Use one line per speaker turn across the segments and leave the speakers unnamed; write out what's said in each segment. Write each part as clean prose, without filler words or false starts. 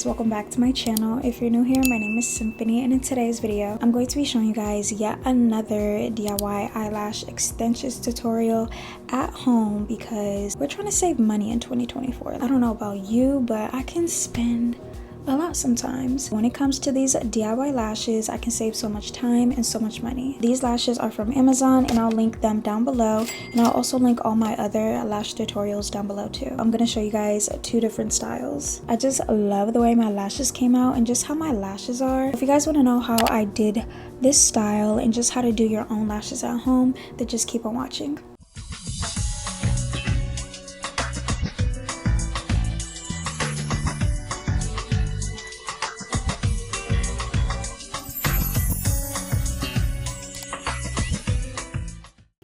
welcome back to my channel. If you're new here, my name is Symphony, and in today's video I'm going to be showing you guys yet another DIY eyelash extensions tutorial at home because we're trying to save money in 2024. I don't know about you, but I can spend a lot sometimes. When it comes to these DIY lashes, I can save so much time and so much money. These lashes are from Amazon, and I'll link them down below, and I'll also link all my other lash tutorials down below too. I'm gonna show you guys two different styles. I just love the way my lashes came out and just how my lashes are. If you guys want to know how I did this style and just how to do your own lashes at home, then just keep on watching.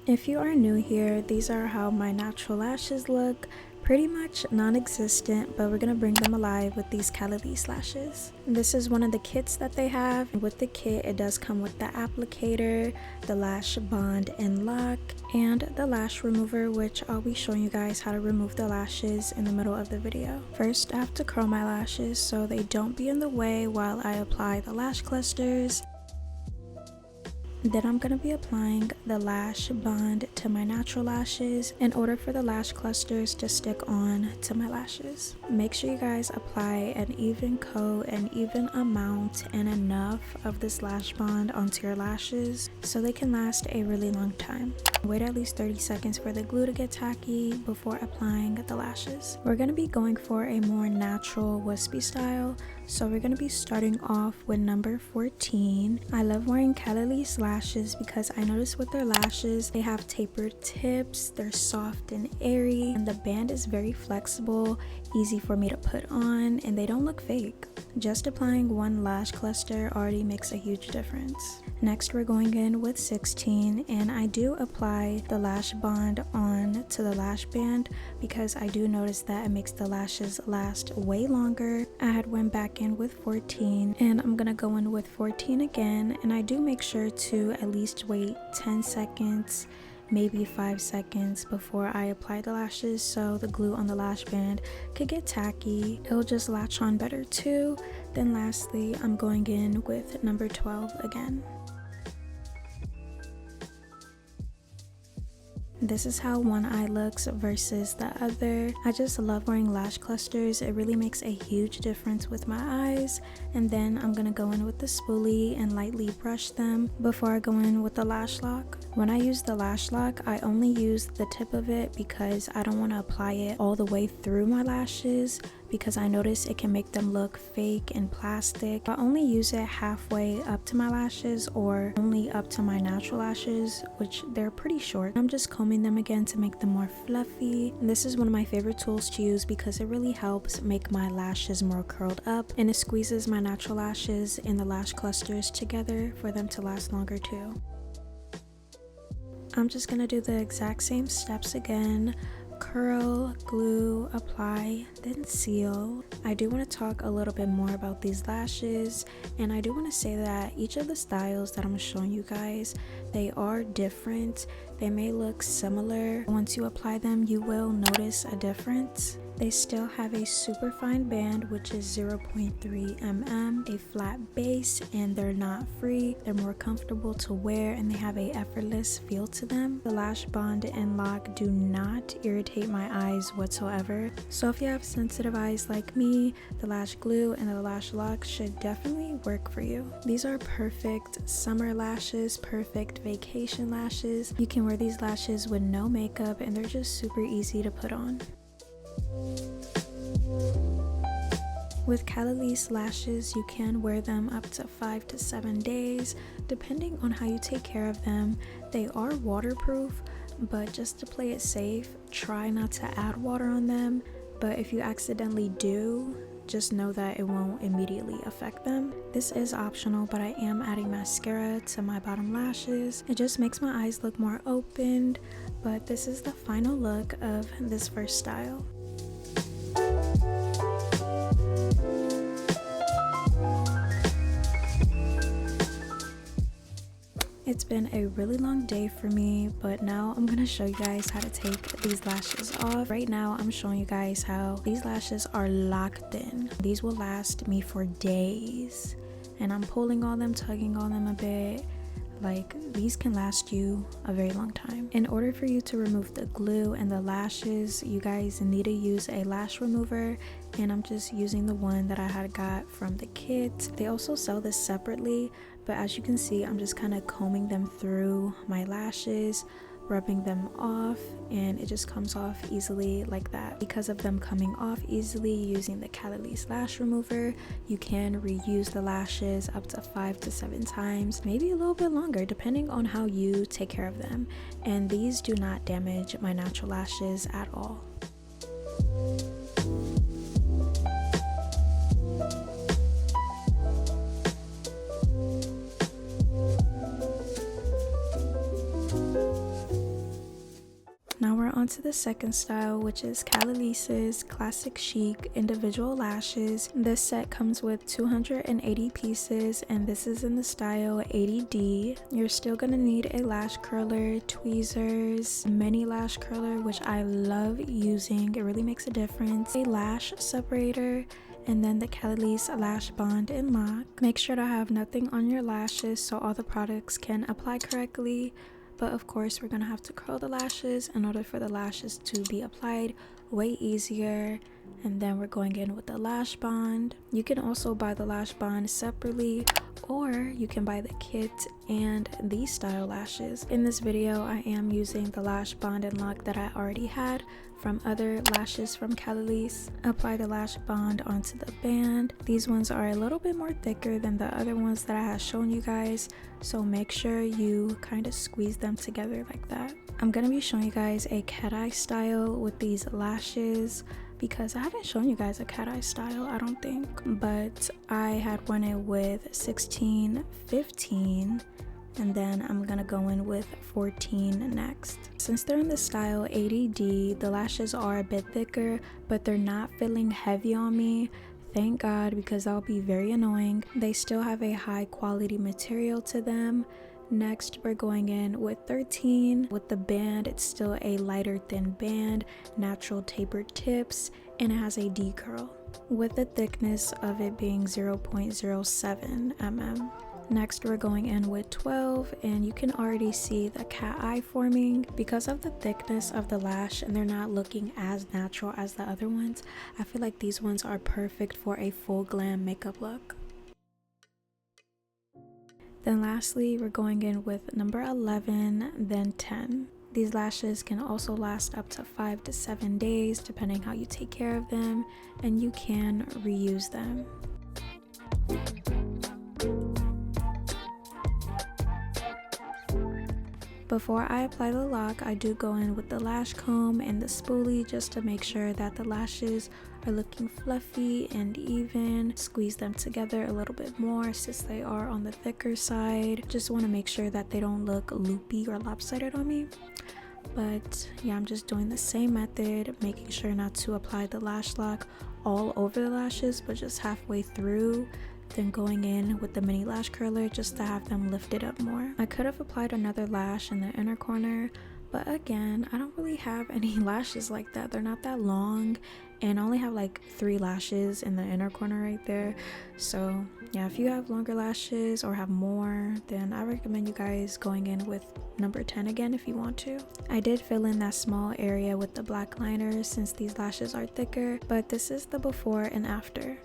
If you are new here, these are how my natural lashes look. Pretty much non-existent, but we're gonna bring them alive with these CALAILIS lashes. This is one of the kits that they have. With the kit, it does come with the applicator, the lash bond and lock, and the lash remover, which I'll be showing you guys how to remove the lashes in the middle of the video. First, I have to curl my lashes so they don't be in the way while I apply the lash clusters. Then I'm going to be applying the lash bond to my natural lashes in order for the lash clusters to stick on to my lashes. Make sure you guys apply an even coat, an even amount, and enough of this lash bond onto your lashes so they can last a really long time. Wait at least 30 seconds for the glue to get tacky before applying the lashes. We're going to be going for a more natural wispy style, so we're going to be starting off with number 14. I love wearing CALAILIS lashes because I noticed with their lashes they have tapered tips, they're soft and airy, and the band is very flexible, easy for me to put on, and they don't look fake. Just applying one lash cluster already makes a huge difference. Next, we're going in with 16, and I do apply the lash bond on to the lash band because I do notice that it makes the lashes last way longer. I had went back in with 14, and I'm gonna go in with 14 again, and I do make sure to at least wait 10 seconds, maybe 5 seconds before I apply the lashes so the glue on the lash band could get tacky. It'll just latch on better too. Then lastly, I'm going in with number 12 again. This is how one eye looks versus the other. I just love wearing lash clusters. It really makes a huge difference with my eyes. And then I'm gonna go in with the spoolie and lightly brush them before I go in with the lash lock. When I use the lash lock, I only use the tip of it because I don't want to apply it all the way through my lashes because I notice it can make them look fake and plastic. I only use it halfway up to my lashes or only up to my natural lashes, which they're pretty short. I'm just combing them again to make them more fluffy. And this is one of my favorite tools to use because it really helps make my lashes more curled up, and it squeezes my natural lashes and the lash clusters together for them to last longer too. I'm just gonna do the exact same steps again. Curl, glue, apply, then seal. I do want to talk a little bit more about these lashes, and I do want to say that each of the styles that I'm showing you guys, they are different. They may look similar. Once you apply them, you will notice a difference. They still have a super fine band, which is 0.3 mm, a flat base, and they're not free. They're more comfortable to wear, and they have a effortless feel to them. The lash bond and lock do not irritate my eyes whatsoever. So if you have sensitive eyes like me, the lash glue and the lash lock should definitely work for you. These are perfect summer lashes, perfect vacation lashes. You can wear these lashes with no makeup, and they're just super easy to put on. With CALAILIS lashes, you can wear them up to 5 to 7 days, depending on how you take care of them. They are waterproof, but just to play it safe, try not to add water on them. But if you accidentally do, just know that it won't immediately affect them. This is optional, but I am adding mascara to my bottom lashes. It just makes my eyes look more opened, but this is the final look of this first style. It's been a really long day for me, but now I'm gonna show you guys how to take these lashes off. Right now I'm showing you guys how these lashes are locked in. These will last me for days, and I'm pulling on them, tugging on them a bit. Like, these can last you a very long time. In order for you to remove the glue and the lashes, you guys need to use a lash remover, and I'm just using the one that I had got from the kit. They also sell this separately, but as you can see, I'm just kind of combing them through my lashes, rubbing them off, and it just comes off easily like that. Because of them coming off easily using the CALAILIS lash remover, you can reuse the lashes up to 5 to 7 times, maybe a little bit longer depending on how you take care of them. And these do not damage my natural lashes at all. Now we're on to the second style, which is CALAILIS's Classic Chic Individual Lashes. This set comes with 280 pieces, and this is in the style 80D. You're still gonna need a lash curler, tweezers, mini lash curler, which I love using. It really makes a difference. A lash separator, and then the CALAILIS Lash Bond and Lock. Make sure to have nothing on your lashes so all the products can apply correctly. But of course, we're gonna have to curl the lashes in order for the lashes to be applied way easier. And then we're going in with the lash bond. You can also buy the lash bond separately, or you can buy the kit and these style lashes. In this video, I am using the lash bond and lock that I already had from other lashes from CALAILIS. Apply the lash bond onto the band. These ones are a little bit more thicker than the other ones that I have shown you guys, so make sure you kind of squeeze them together like that. I'm gonna be showing you guys a cat eye style with these lashes, because I haven't shown you guys a cat eye style, I don't think, but I had one in with 16, 15, and then I'm gonna go in with 14 next. Since they're in the style 80D, the lashes are a bit thicker, but they're not feeling heavy on me. Thank God, because that would be very annoying. They still have a high quality material to them. Next, we're going in with 13. With the band, it's still a lighter thin band, natural tapered tips, and it has a D curl, with the thickness of it being 0.07 mm. Next, we're going in with 12, and you can already see the cat eye forming because of the thickness of the lash, and they're not looking as natural as the other ones. I feel like these ones are perfect for a full glam makeup look. Then lastly, we're going in with number 11, then 10. These lashes can also last up to 5 to 7 days depending how you take care of them, and you can reuse them. Before I apply the lock, I do go in with the lash comb and the spoolie just to make sure that the lashes are looking fluffy and even. Squeeze them together a little bit more since they are on the thicker side. Just want to make sure that they don't look loopy or lopsided on me. But yeah, I'm just doing the same method, making sure not to apply the lash lock all over the lashes, but just halfway through. Then going in with the mini lash curler just to have them lifted up more. I could have applied another lash in the inner corner, but again, I don't really have any lashes like that. They're not that long, and I only have like 3 lashes in the inner corner right there. So yeah, if you have longer lashes or have more, then I recommend you guys going in with number 10 again if you want to. I did fill in that small area with the black liner since these lashes are thicker, but this is the before and after.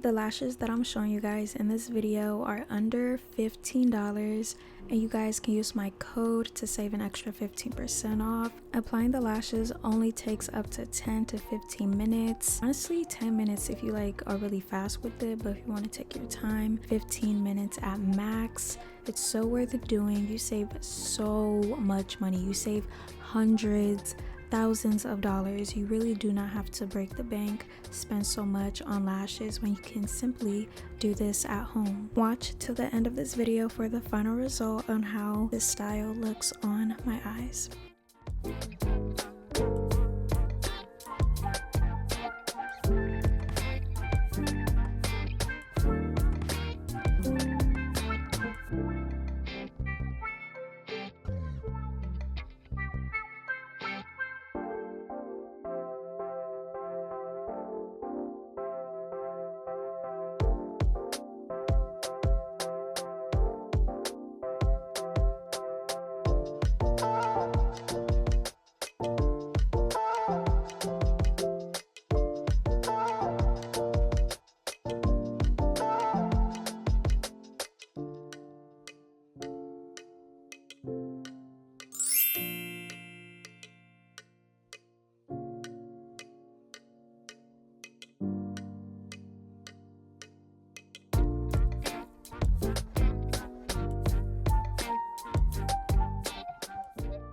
The lashes that I'm showing you guys in this video are under $15, and you guys can use my code to save an extra 15% off. Applying the lashes only takes up to 10 to 15 minutes. Honestly, 10 minutes if you are really fast with it, but if you want to take your time, 15 minutes at max. It's so worth it doing. You save so much money. You save hundreds thousands of dollars. You really do not have to break the bank, spend so much on lashes when you can simply do this at home. Watch till the end of this video for the final result on how this style looks on my eyes.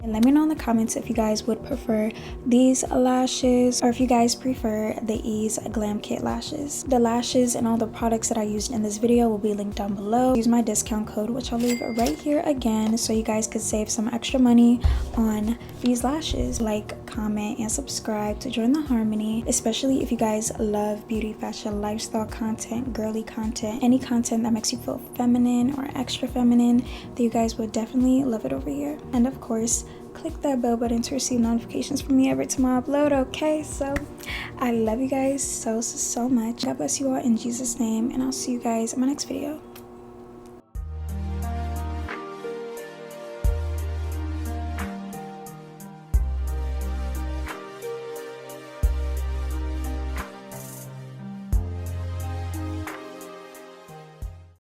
And let me know in the comments if you guys would prefer these lashes or if you guys prefer the 𝐿𝐴𝐻 lashes. The lashes and all the products that I used in this video will be linked down below. Use my discount code, which I'll leave right here again, so you guys could save some extra money on these lashes. Like, comment, and subscribe to join the Harmony, especially if you guys love beauty, fashion, lifestyle content, girly content, any content that makes you feel feminine or extra feminine, that you guys would definitely love it over here. And of course, click that bell button to receive notifications from me every time I upload. Okay, so I love you guys so much. God bless you all in Jesus' name, and I'll see you guys in my next video.